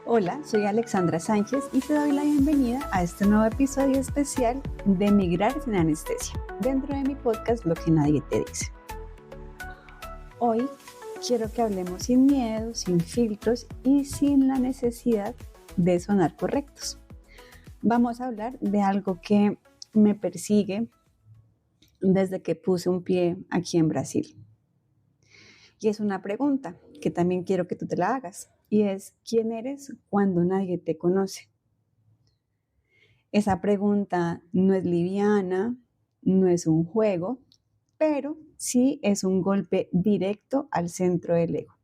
Hola, soy Alexandra Sánchez y te doy la bienvenida a este nuevo episodio especial de Migrar sin Anestesia, dentro de mi podcast Lo que nadie te dice. Hoy quiero que hablemos sin miedo, sin filtros y sin la necesidad de sonar correctos. Vamos a hablar de algo que me persigue desde que puse un pie aquí en Brasil. Y es una pregunta que también quiero que tú te la hagas. Y es, ¿quién eres cuando nadie te conoce? Esa pregunta no es liviana, no es un juego, pero sí es un golpe directo al centro del ego.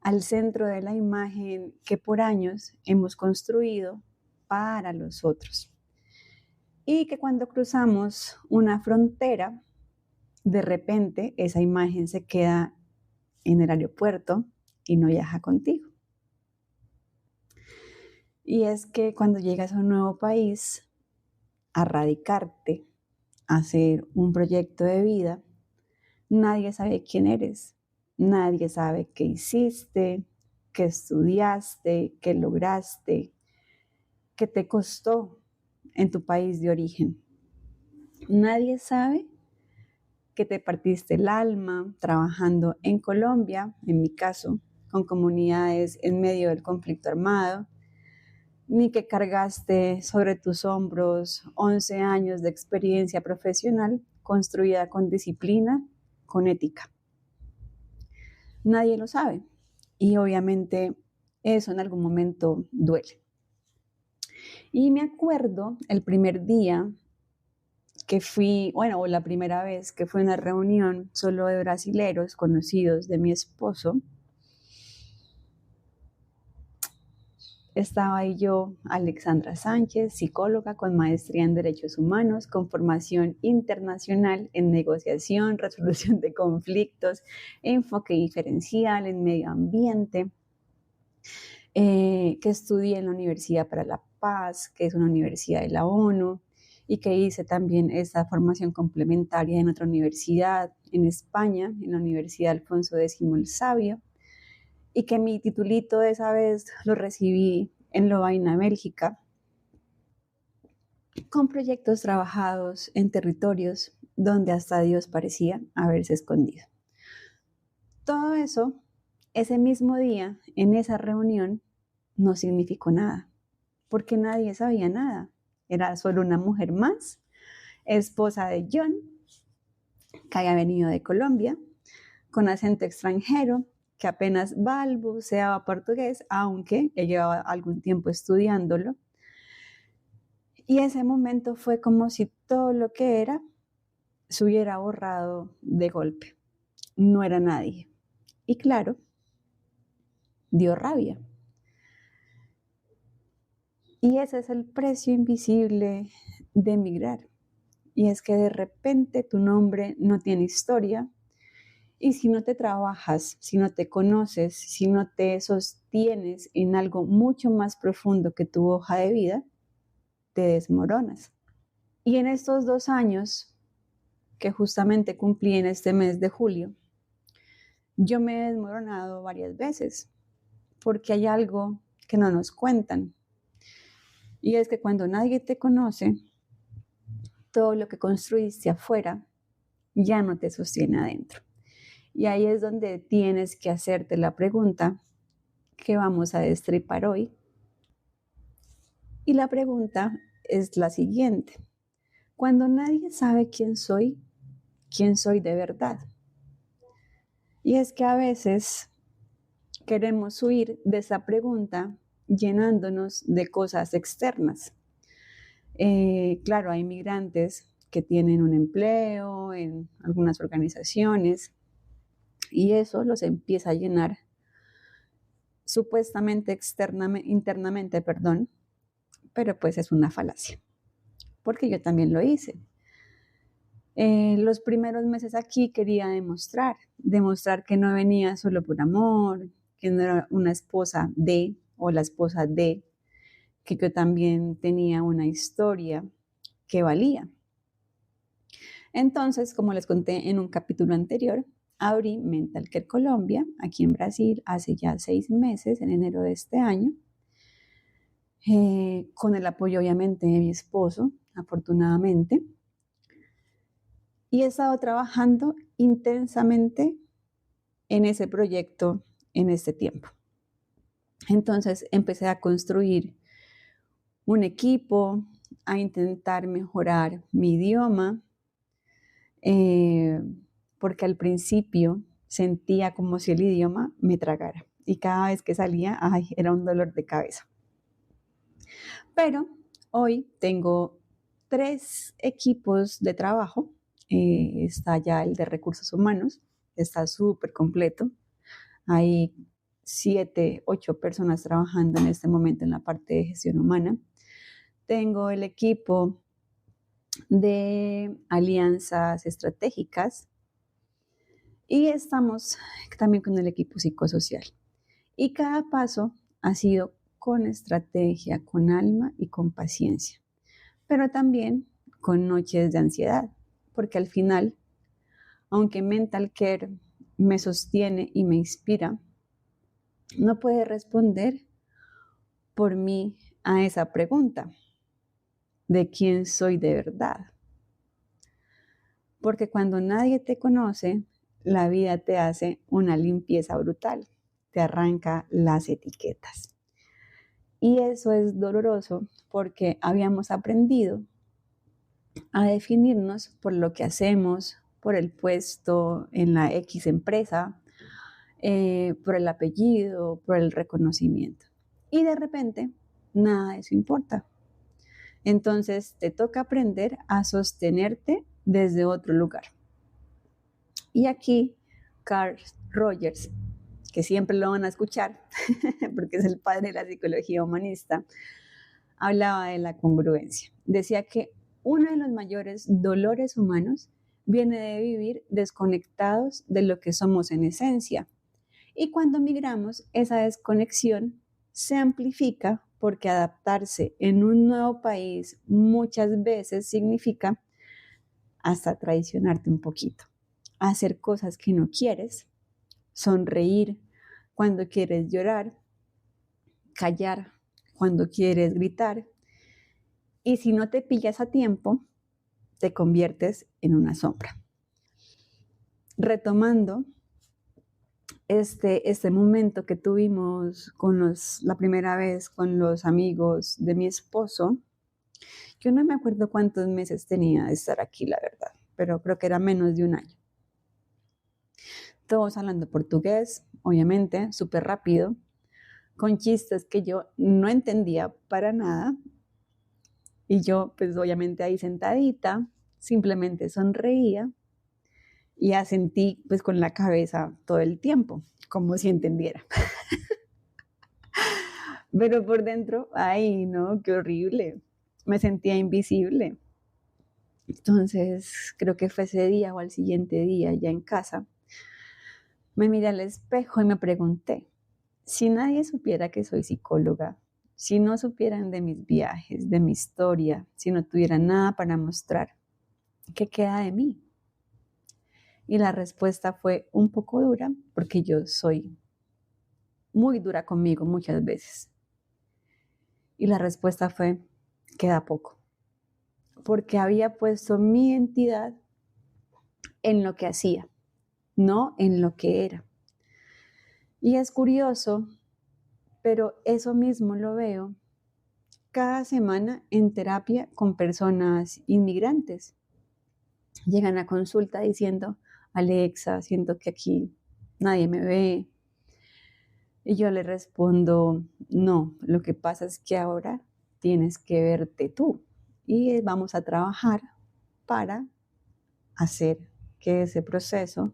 Al centro de la imagen que por años hemos construido para los otros. Y que cuando cruzamos una frontera, de repente esa imagen se queda en el aeropuerto y no viaja contigo. Y es que cuando llegas a un nuevo país, a radicarte, a hacer un proyecto de vida, nadie sabe quién eres, nadie sabe qué hiciste, qué estudiaste, qué lograste, qué te costó en tu país de origen. Nadie sabe que te partiste el alma trabajando en Colombia, en mi caso, con comunidades en medio del conflicto armado, ni que cargaste sobre tus hombros 11 años de experiencia profesional construida con disciplina, con ética. Nadie lo sabe y obviamente eso en algún momento duele. Y me acuerdo el primer día que fui, o la primera vez que fue una reunión solo de brasileros conocidos de mi esposo. Estaba ahí yo, Alexandra Sánchez, psicóloga con maestría en Derechos Humanos, con formación internacional en negociación, resolución de conflictos, enfoque diferencial en medio ambiente, que estudié en la Universidad para la Paz, que es una universidad de la ONU, y que hice también esa formación complementaria en otra universidad en España, en la Universidad Alfonso X el Sabio, y que mi titulito de esa vez lo recibí en Lovaina, Bélgica, con proyectos trabajados en territorios donde hasta Dios parecía haberse escondido. Todo eso, ese mismo día, en esa reunión, no significó nada, porque nadie sabía nada. Era solo una mujer más, esposa de John, que había venido de Colombia, con acento extranjero, que apenas balbuceaba portugués, aunque ella llevaba algún tiempo estudiándolo. Y ese momento fue como si todo lo que era se hubiera borrado de golpe. No era nadie. Y claro, dio rabia. Y ese es el precio invisible de emigrar. Y es que de repente tu nombre no tiene historia. Y si no te trabajas, si no te conoces, si no te sostienes en algo mucho más profundo que tu hoja de vida, te desmoronas. Y en estos 2 años, que justamente cumplí en este mes de julio, yo me he desmoronado varias veces, porque hay algo que no nos cuentan. Y es que cuando nadie te conoce, todo lo que construiste afuera ya no te sostiene adentro. Y ahí es donde tienes que hacerte la pregunta que vamos a destripar hoy. Y la pregunta es la siguiente. Cuando nadie sabe quién soy de verdad. Y es que a veces queremos huir de esa pregunta llenándonos de cosas externas. Claro, hay migrantes que tienen un empleo en algunas organizaciones y eso los empieza a llenar supuestamente internamente, pero pues es una falacia, porque yo también lo hice. Los primeros meses aquí quería demostrar que no venía solo por amor, que no era una esposa de o la esposa de, que yo también tenía una historia que valía. Entonces, como les conté en un capítulo anterior, abrí Mental Care Colombia, aquí en Brasil, hace ya 6 meses, en enero de este año, con el apoyo obviamente de mi esposo, afortunadamente. Y he estado trabajando intensamente en ese proyecto en este tiempo. Entonces empecé a construir un equipo, a intentar mejorar mi idioma, porque al principio sentía como si el idioma me tragara y cada vez que salía, ay, era un dolor de cabeza. Pero hoy tengo 3 equipos de trabajo. Está ya el de recursos humanos, está súper completo. Hay 7, 8 personas trabajando en este momento en la parte de gestión humana. Tengo el equipo de alianzas estratégicas y estamos también con el equipo psicosocial. Y cada paso ha sido con estrategia, con alma y con paciencia, pero también con noches de ansiedad, porque al final, aunque Mental Care me sostiene y me inspira, no puede responder por mí a esa pregunta de quién soy de verdad. Porque cuando nadie te conoce, la vida te hace una limpieza brutal, te arranca las etiquetas. Y eso es doloroso porque habíamos aprendido a definirnos por lo que hacemos, por el puesto en la X empresa, por el apellido, por el reconocimiento. Y de repente, nada de eso importa. Entonces, te toca aprender a sostenerte desde otro lugar. Y aquí, Carl Rogers, que siempre lo van a escuchar, porque es el padre de la psicología humanista, hablaba de la congruencia. Decía que uno de los mayores dolores humanos viene de vivir desconectados de lo que somos en esencia. Y cuando migramos, esa desconexión se amplifica porque adaptarse en un nuevo país muchas veces significa hasta traicionarte un poquito, hacer cosas que no quieres, sonreír cuando quieres llorar, callar cuando quieres gritar, y si no te pillas a tiempo, te conviertes en una sombra. Retomando este momento que tuvimos la primera vez con los amigos de mi esposo, yo no me acuerdo cuántos meses tenía de estar aquí, la verdad, pero creo que era menos de un año. Todos hablando portugués, obviamente, súper rápido, con chistes que yo no entendía para nada. Y yo, pues obviamente ahí sentadita, simplemente sonreía y asentí pues con la cabeza todo el tiempo, como si entendiera. Pero por dentro, ay, no, qué horrible. Me sentía invisible. Entonces, creo que fue ese día o al siguiente día, ya en casa, me miré al espejo y me pregunté, si nadie supiera que soy psicóloga, si no supieran de mis viajes, de mi historia, si no tuviera nada para mostrar, ¿qué queda de mí? Y la respuesta fue un poco dura, porque yo soy muy dura conmigo muchas veces. Y la respuesta fue, queda poco, porque había puesto mi identidad en lo que hacía, no en lo que era. Y es curioso, pero eso mismo lo veo cada semana en terapia con personas inmigrantes. Llegan a consulta diciendo, Alexa, siento que aquí nadie me ve. Y yo le respondo, no, lo que pasa es que ahora tienes que verte tú y vamos a trabajar para hacer que ese proceso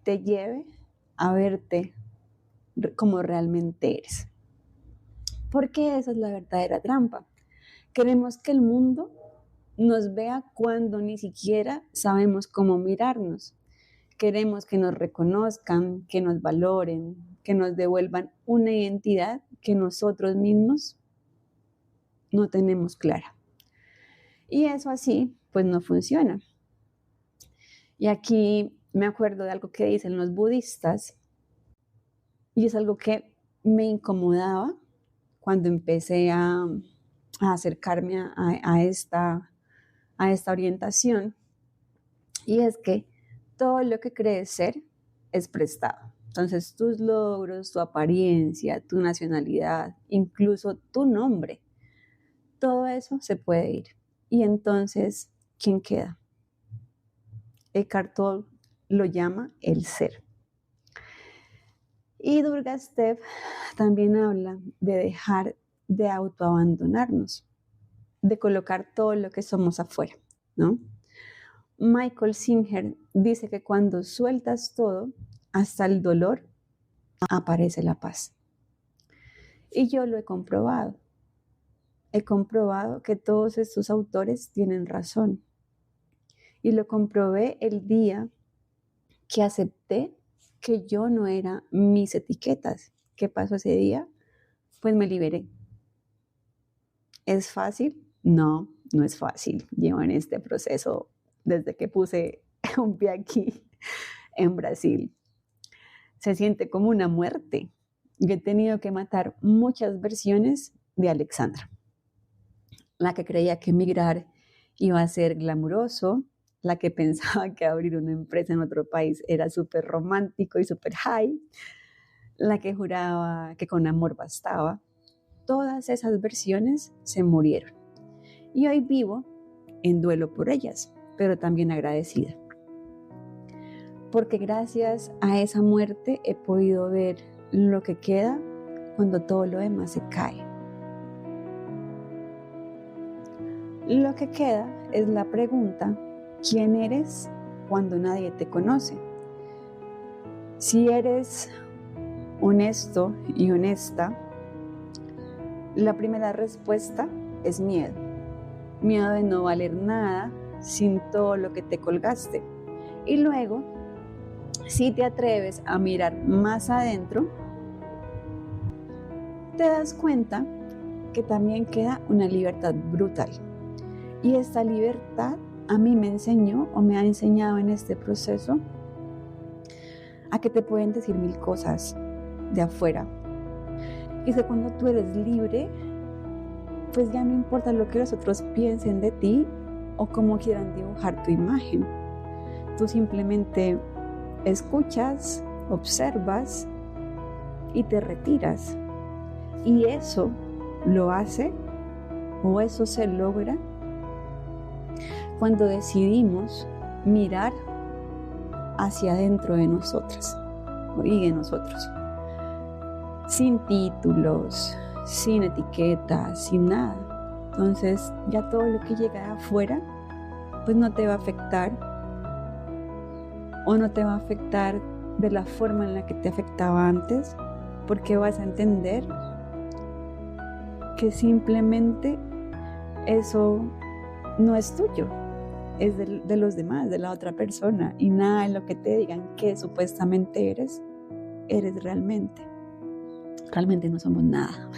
te lleve a verte como realmente eres. Porque esa es la verdadera trampa. Queremos que el mundo nos vea cuando ni siquiera sabemos cómo mirarnos. Queremos que nos reconozcan, que nos valoren, que nos devuelvan una identidad que nosotros mismos no tenemos clara. Y eso así, pues no funciona. Y aquí me acuerdo de algo que dicen los budistas, y es algo que me incomodaba cuando empecé a acercarme a esta orientación, y es que todo lo que crees ser es prestado. Entonces, tus logros, tu apariencia, tu nacionalidad, incluso tu nombre, todo eso se puede ir. Y entonces, ¿quién queda? Eckhart Tolle lo llama el ser. Y Durga Step también habla de dejar de autoabandonarnos, de colocar todo lo que somos afuera, ¿no? Michael Singer dice que cuando sueltas todo, hasta el dolor, aparece la paz. Y yo lo he comprobado. He comprobado que todos estos autores tienen razón. Y lo comprobé el día que acepté que yo no era mis etiquetas. ¿Qué pasó ese día? Pues me liberé. ¿Es fácil? No, no es fácil. Llevo en este proceso desde que puse un pie aquí en Brasil. Se siente como una muerte. Yo he tenido que matar muchas versiones de Alexandra. La que creía que emigrar iba a ser glamuroso, la que pensaba que abrir una empresa en otro país era súper romántico y súper high, la que juraba que con amor bastaba. Todas esas versiones se murieron. Y hoy vivo en duelo por ellas, pero también agradecida. Porque gracias a esa muerte he podido ver lo que queda cuando todo lo demás se cae. Lo que queda es la pregunta: ¿quién eres cuando nadie te conoce? Si eres honesto y honesta, la primera respuesta es miedo. Miedo de no valer nada sin todo lo que te colgaste. Y luego, si te atreves a mirar más adentro, te das cuenta que también queda una libertad brutal. Y esta libertad a mí me enseñó o me ha enseñado en este proceso a que te pueden decir mil cosas de afuera. Y es que cuando tú eres libre, pues ya no importa lo que los otros piensen de ti o cómo quieran dibujar tu imagen. Tú simplemente escuchas, observas y te retiras. Y eso lo hace, o eso se logra, cuando decidimos mirar hacia adentro de nosotras y de nosotros, sin títulos, sin etiquetas, sin nada. Entonces ya todo lo que llega de afuera pues no te va a afectar, o no te va a afectar de la forma en la que te afectaba antes, porque vas a entender que simplemente eso no es tuyo, es de los demás, de la otra persona, y nada de lo que te digan que supuestamente eres realmente. Realmente no somos nada.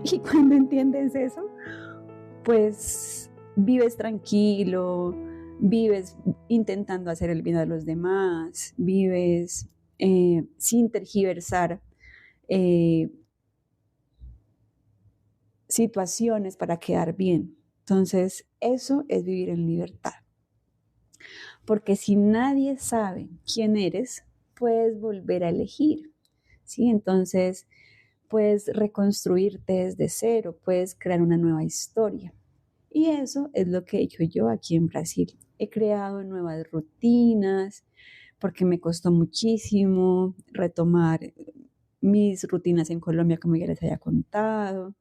Y cuando entiendes eso, pues vives tranquilo, vives intentando hacer el bien a los demás, vives sin tergiversar situaciones para quedar bien. Entonces, eso es vivir en libertad. Porque si nadie sabe quién eres, puedes volver a elegir, ¿sí? Entonces, puedes reconstruirte desde cero, puedes crear una nueva historia. Y eso es lo que he hecho yo aquí en Brasil. He creado nuevas rutinas, porque me costó muchísimo retomar mis rutinas en Colombia, como ya les había contado,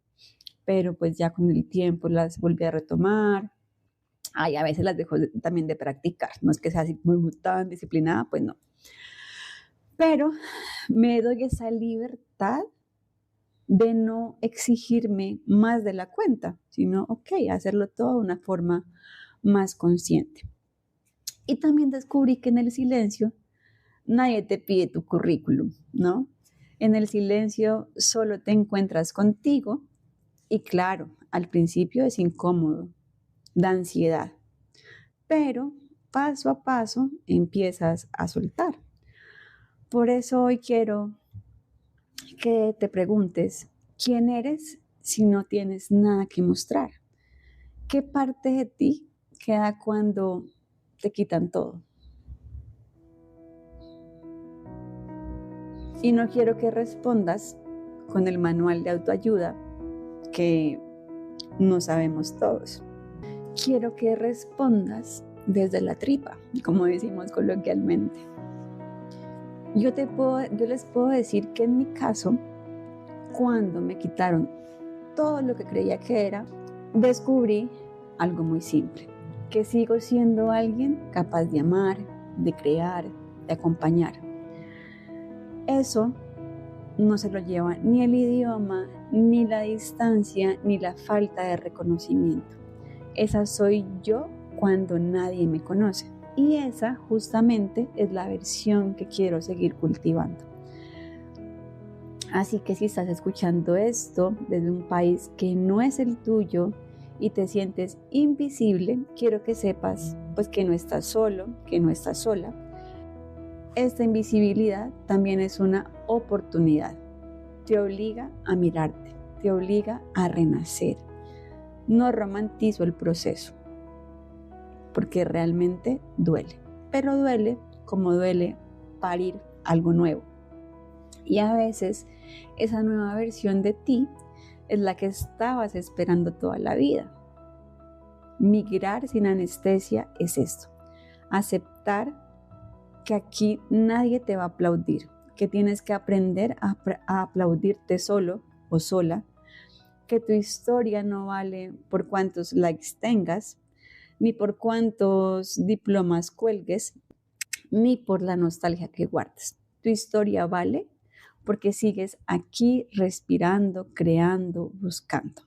pero pues ya con el tiempo las volví a retomar. Ay, a veces las dejo también de practicar, no es que sea así muy tan disciplinada, pues no. Pero me doy esa libertad de no exigirme más de la cuenta, sino, hacerlo todo de una forma más consciente. Y también descubrí que en el silencio nadie te pide tu currículum, ¿no? En el silencio solo te encuentras contigo, y claro, al principio es incómodo, da ansiedad, pero paso a paso empiezas a soltar. Por eso hoy quiero que te preguntes, ¿quién eres si no tienes nada que mostrar? ¿Qué parte de ti queda cuando te quitan todo? Y no quiero que respondas con el manual de autoayuda que no sabemos todos. Quiero que respondas desde la tripa, como decimos coloquialmente. Yo les puedo decir que en mi caso, cuando me quitaron todo lo que creía que era, descubrí algo muy simple, que sigo siendo alguien capaz de amar, de crear, de acompañar. Eso no se lo lleva ni el idioma, ni la distancia, ni la falta de reconocimiento. Esa soy yo cuando nadie me conoce. Y esa justamente es la versión que quiero seguir cultivando. Así que si estás escuchando esto desde un país que no es el tuyo y te sientes invisible, quiero que sepas pues que no estás solo, que no estás sola. Esta invisibilidad también es una oportunidad. Te obliga a mirarte, te obliga a renacer. No romantizo el proceso, porque realmente duele. Pero duele como duele parir algo nuevo. Y a veces esa nueva versión de ti es la que estabas esperando toda la vida. Migrar sin anestesia es esto. Aceptar que aquí nadie te va a aplaudir, que tienes que aprender a aplaudirte solo o sola, que tu historia no vale por cuántos likes tengas, ni por cuántos diplomas cuelgues, ni por la nostalgia que guardes. Tu historia vale porque sigues aquí respirando, creando, buscando.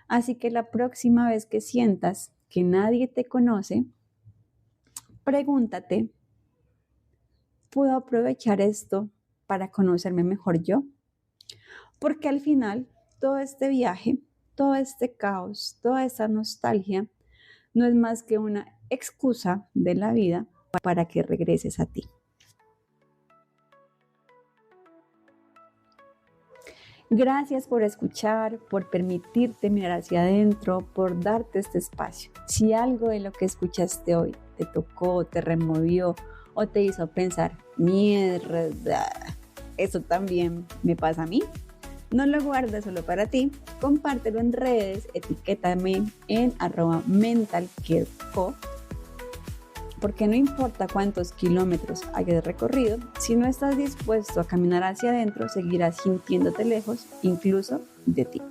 Así que la próxima vez que sientas que nadie te conoce, pregúntate, ¿puedo aprovechar esto para conocerme mejor yo? Porque al final, todo este viaje, todo este caos, toda esa nostalgia, no es más que una excusa de la vida para que regreses a ti. Gracias por escuchar, por permitirte mirar hacia adentro, por darte este espacio. Si algo de lo que escuchaste hoy te tocó, te removió o te hizo pensar, mierda, eso también me pasa a mí, no lo guardes solo para ti, compártelo en redes, etiquétame en @mentalcareco, porque no importa cuántos kilómetros hayas recorrido, si no estás dispuesto a caminar hacia adentro, seguirás sintiéndote lejos, incluso de ti.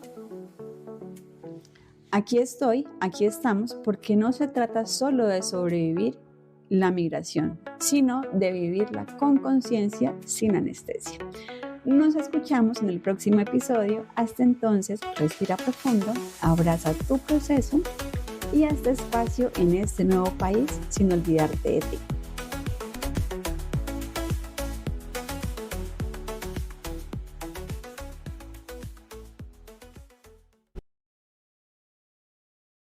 Aquí estoy, aquí estamos, porque no se trata solo de sobrevivir la migración, sino de vivirla con conciencia, sin anestesia. Nos escuchamos en el próximo episodio. Hasta entonces, respira profundo, abraza tu proceso y haz espacio en este nuevo país sin olvidarte de ti.